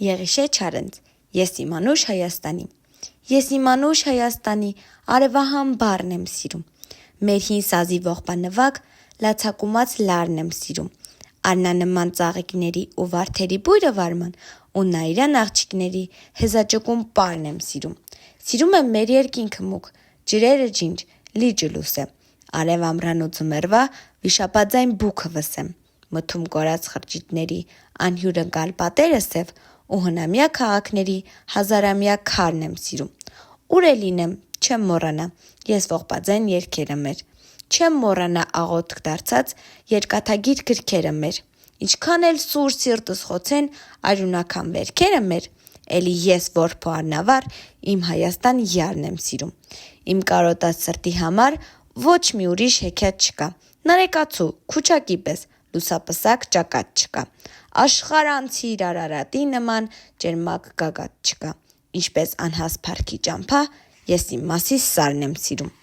Եղիշե Չարընց, ես իմ անուշ Հայաստանի։ Ես իմ անուշ Հայաստանի արևահան բառն եմ սիրում։ Մեր հին սազի ողբանվակ լացակումած լարն եմ սիրում։ Արնանման ծաղիկների ու վարդերի բույրը վարման ու նայրան աղջիկների հեզաճկուն պարն եմ սիրում։ Սիրում եմ մեր երկինքը մուկ, ջրերը ջինջ, լիճը լուսե։ Արև ամռան ու ձմեռվա վիշապաձայն բուքը վսեմ։ Մթում կորած խրճիթների անհյուր ընկալ պատերը սև ու հնամյա քաղաքների հազարամյա քարն եմ սիրում։ Ուր է լինեմ, չեմ մոռանա, ես ողբաձայն երգերը մեր։ Չեմ մոռանա աղոթք դարձած երկաթագիր գրքերը մեր։ Ինչքան էլ սուր սիրտս խոցեն արյունաքամ վերքերը մեր, էլի ես որբո առնավար իմ Հայաստան յարն եմ սիրում։ Իմ կարոտած սրտի համար ոչ մի ուրիշ հեքիաթ չկա։ Նարեկացու, քուչակի պես, լուսապսակ ճակատ չկա։ Աշխարհանցիր Արարատի նման ճերմակ գագաթ չկա։ Ինչպես անհաս փառքի ճամփա, ես իմ Մասիս սարն եմ սիրում։